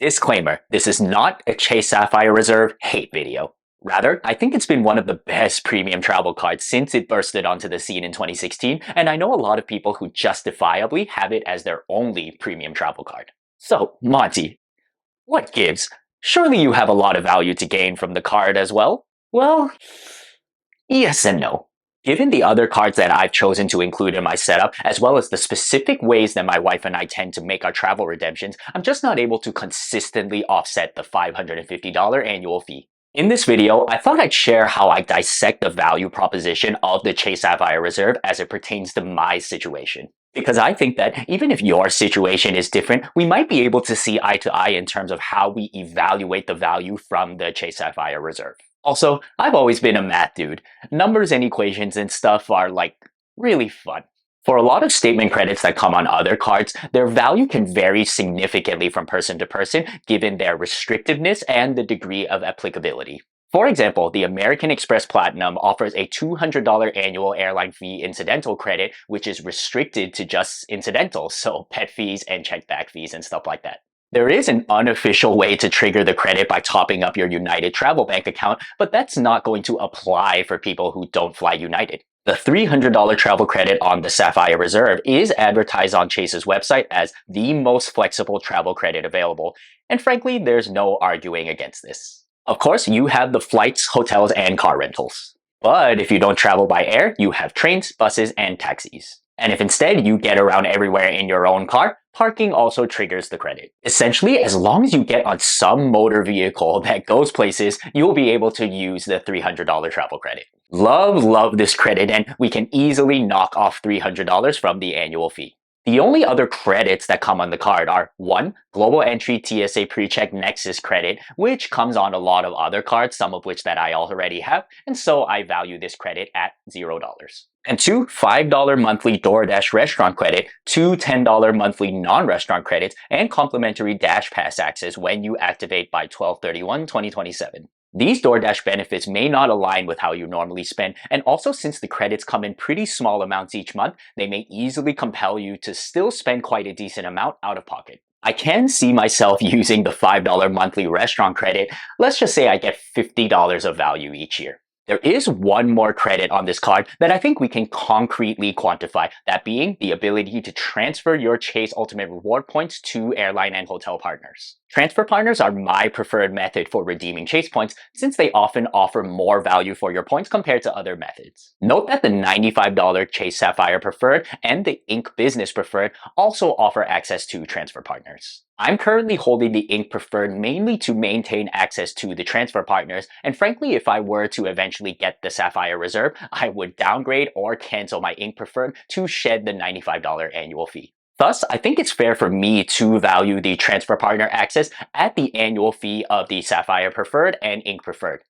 Disclaimer, this is not a Chase Sapphire Reserve hate video. Rather, I think it's been one of the best premium travel cards since it bursted onto the scene in 2016, and I know a lot of people who justifiably have it as their only premium travel card. So, Monty, what gives? Surely you have a lot of value to gain from the card as well? Well, yes and no. Given the other cards that I've chosen to include in my setup, as well as the specific ways that my wife and I tend to make our travel redemptions, I'm just not able to consistently offset the $550 annual fee. In this video, I thought I'd share how I dissect the value proposition of the Chase Sapphire Reserve as it pertains to my situation. Because I think that even if your situation is different, we might be able to see eye to eye in terms of how we evaluate the value from the Chase Sapphire Reserve. Also, I've always been a math dude. Numbers and equations and stuff are like really fun. For a lot of statement credits that come on other cards, their value can vary significantly from person to person given their restrictiveness and the degree of applicability. For example, the American Express Platinum offers a $200 annual airline fee incidental credit, which is restricted to just incidentals, so pet fees and check bag fees and stuff like that. There is an unofficial way to trigger the credit by topping up your United Travel Bank account, but that's not going to apply for people who don't fly United. The $300 travel credit on the Sapphire Reserve is advertised on Chase's website as the most flexible travel credit available, and frankly, there's no arguing against this. Of course, you have the flights, hotels, and car rentals. But if you don't travel by air, you have trains, buses, and taxis. And if instead you get around everywhere in your own car, parking also triggers the credit. Essentially, as long as you get on some motor vehicle that goes places, you'll be able to use the $300 travel credit. Love this credit, and we can easily knock off $300 from the annual fee. The only other credits that come on the card are 1. Global Entry TSA PreCheck Nexus credit, which comes on a lot of other cards, some of which that I already have, and so I value this credit at $0. And 2. $5 monthly DoorDash restaurant credit, 2 $10 monthly non-restaurant credits, and complimentary Dash Pass access when you activate by 12/31/2027. These DoorDash benefits may not align with how you normally spend, and also since the credits come in pretty small amounts each month, they may easily compel you to still spend quite a decent amount out of pocket. I can see myself using the $5 monthly restaurant credit. Let's just say I get $50 of value each year. There is one more credit on this card that I think we can concretely quantify, that being the ability to transfer your Chase Ultimate Reward points to airline and hotel partners. Transfer partners are my preferred method for redeeming Chase points since they often offer more value for your points compared to other methods. Note that the $95 Chase Sapphire Preferred and the Inc. Business Preferred also offer access to transfer partners. I'm currently holding the Inc. Preferred mainly to maintain access to the transfer partners, and frankly, if I were to eventually get the Sapphire Reserve, I would downgrade or cancel my Inc. Preferred to shed the $95 annual fee. Thus, I think it's fair for me to value the transfer partner access at the annual fee of the Sapphire Preferred and Inc. Preferred,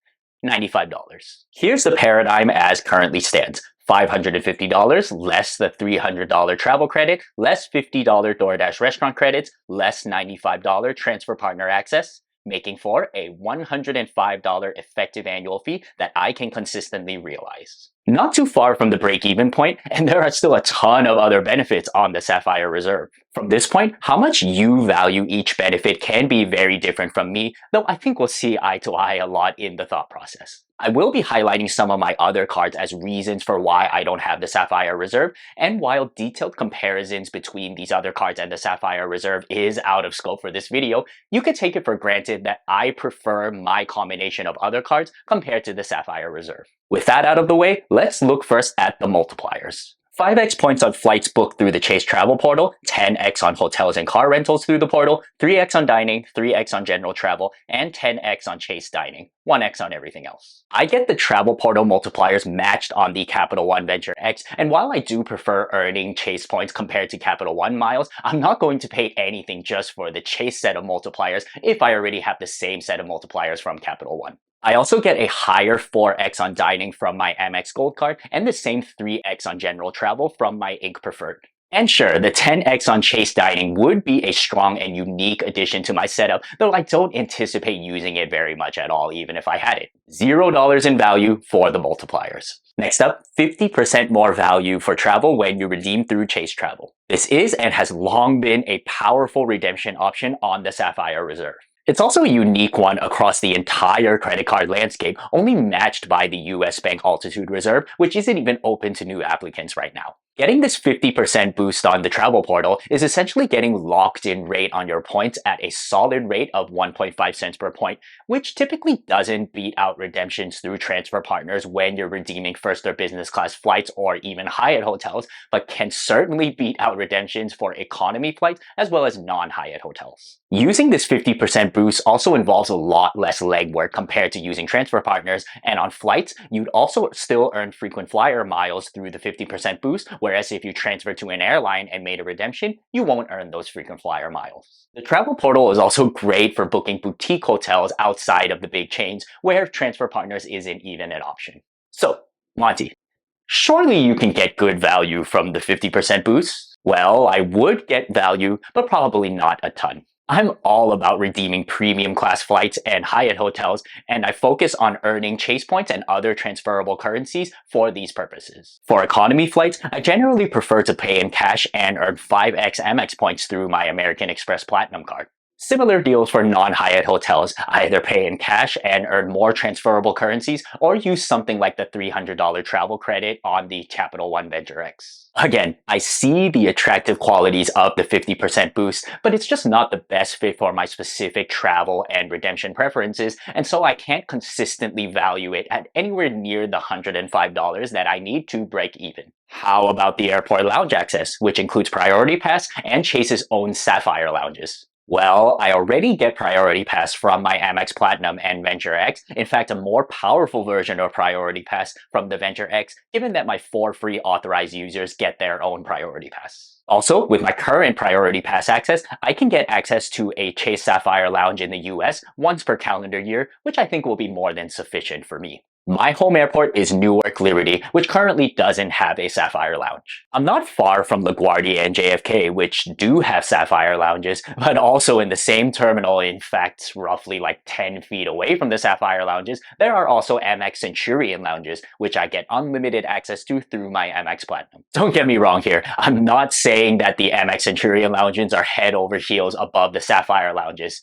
$95. Here's the paradigm as currently stands. $550 less the $300 travel credit, less $50 DoorDash restaurant credits, less $95 transfer partner access, making for a $105 effective annual fee that I can consistently realize. Not too far from the break-even point, and there are still a ton of other benefits on the Sapphire Reserve. From this point, how much you value each benefit can be very different from me, though I think we'll see eye to eye a lot in the thought process. I will be highlighting some of my other cards as reasons for why I don't have the Sapphire Reserve, and while detailed comparisons between these other cards and the Sapphire Reserve is out of scope for this video, you can take it for granted that I prefer my combination of other cards compared to the Sapphire Reserve. With that out of the way, let's look first at the multipliers. 5x points on flights booked through the Chase Travel Portal, 10x on hotels and car rentals through the portal, 3x on dining, 3x on general travel, and 10x on Chase Dining, 1x on everything else. I get the Travel Portal multipliers matched on the Capital One Venture X, and while I do prefer earning Chase points compared to Capital One miles, I'm not going to pay anything just for the Chase set of multipliers if I already have the same set of multipliers from Capital One. I also get a higher 4x on dining from my Amex Gold card and the same 3x on general travel from my Inc. Preferred. And sure, the 10x on Chase Dining would be a strong and unique addition to my setup, though I don't anticipate using it very much at all, even if I had it. $0 in value for the multipliers. Next up, 50% more value for travel when you redeem through Chase Travel. This is and has long been a powerful redemption option on the Sapphire Reserve. It's also a unique one across the entire credit card landscape, only matched by the US Bank Altitude Reserve, which isn't even open to new applicants right now. Getting this 50% boost on the travel portal is essentially getting locked in rate on your points at a solid rate of 1.5 cents per point, which typically doesn't beat out redemptions through transfer partners when you're redeeming first or business class flights or even Hyatt hotels, but can certainly beat out redemptions for economy flights as well as non-Hyatt hotels. Using this 50% boost also involves a lot less legwork compared to using transfer partners, and on flights, you'd also still earn frequent flyer miles through the 50% boost, whereas if you transfer to an airline and made a redemption, you won't earn those frequent flyer miles. The travel portal is also great for booking boutique hotels outside of the big chains, where transfer partners isn't even an option. So, Monty, surely you can get good value from the 50% boost? Well, I would get value, but probably not a ton. I'm all about redeeming premium class flights and Hyatt hotels, and I focus on earning Chase points and other transferable currencies for these purposes. For economy flights, I generally prefer to pay in cash and earn 5x Amex points through my American Express Platinum card. Similar deals for non-Hyatt hotels. I either pay in cash and earn more transferable currencies or use something like the $300 travel credit on the Capital One Venture X. Again, I see the attractive qualities of the 50% boost, but it's just not the best fit for my specific travel and redemption preferences, and so I can't consistently value it at anywhere near the $105 that I need to break even. How about the airport lounge access, which includes Priority Pass and Chase's own Sapphire lounges? Well, I already get Priority Pass from my Amex Platinum and Venture X. In fact, a more powerful version of Priority Pass from the Venture X, given that my 4 free authorized users get their own Priority Pass. Also, with my current Priority Pass access, I can get access to a Chase Sapphire Lounge in the US once per calendar year, which I think will be more than sufficient for me. My home airport is Newark Liberty, which currently doesn't have a Sapphire Lounge. I'm not far from LaGuardia and JFK, which do have Sapphire Lounges, but also in the same terminal, in fact, roughly like 10 feet away from the Sapphire Lounges, there are also Amex Centurion Lounges, which I get unlimited access to through my Amex Platinum. Don't get me wrong here, I'm not saying that the Amex Centurion Lounges are head over heels above the Sapphire Lounges.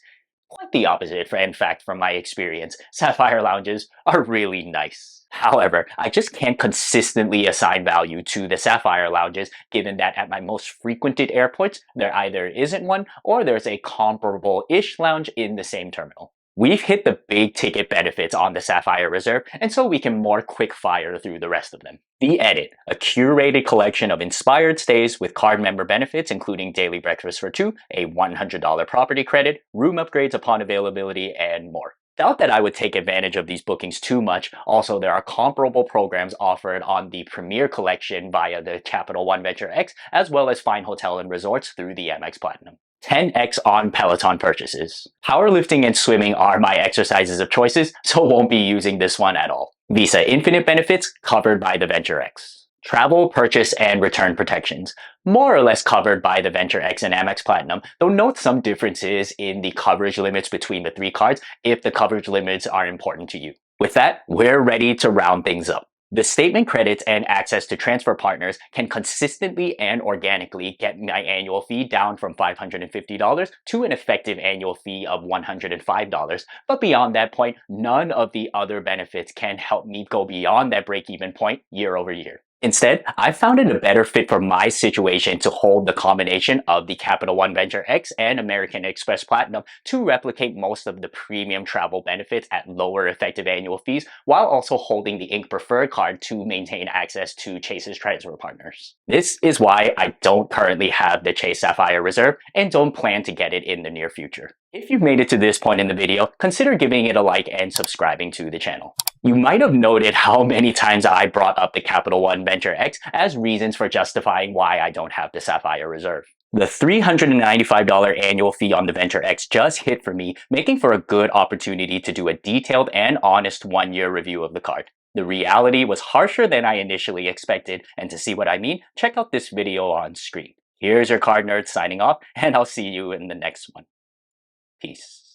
Quite the opposite, in fact, from my experience. Sapphire lounges are really nice. However, I just can't consistently assign value to the Sapphire lounges, given that at my most frequented airports, there either isn't one or there's a comparable-ish lounge in the same terminal. We've hit the big ticket benefits on the Sapphire Reserve, and so we can more quick fire through the rest of them. The Edit, a curated collection of inspired stays with card member benefits including daily breakfast for 2, a $100 property credit, room upgrades upon availability, and more. Doubt that I would take advantage of these bookings too much. Also, there are comparable programs offered on the Premier Collection via the Capital One Venture X, as well as fine hotel and resorts through the Amex Platinum. 10x on Peloton purchases. Powerlifting and swimming are my exercises of choices, so won't be using this one at all. Visa Infinite benefits covered by the Venture X. Travel, purchase, and return protections, more or less covered by the Venture X and Amex Platinum, though note some differences in the coverage limits between the 3 cards if the coverage limits are important to you. With that, we're ready to round things up. The statement credits and access to transfer partners can consistently and organically get my annual fee down from $550 to an effective annual fee of $105. But beyond that point, none of the other benefits can help me go beyond that break-even point year over year. Instead, I found it a better fit for my situation to hold the combination of the Capital One Venture X and American Express Platinum to replicate most of the premium travel benefits at lower effective annual fees, while also holding the Inc. Preferred card to maintain access to Chase's transfer partners. This is why I don't currently have the Chase Sapphire Reserve and don't plan to get it in the near future. If you've made it to this point in the video, consider giving it a like and subscribing to the channel. You might have noted how many times I brought up the Capital One Venture X as reasons for justifying why I don't have the Sapphire Reserve. The $395 annual fee on the Venture X just hit for me, making for a good opportunity to do a detailed and honest 1-year review of the card. The reality was harsher than I initially expected, and to see what I mean, check out this video on screen. Here's your card nerd signing off, and I'll see you in the next one. Peace.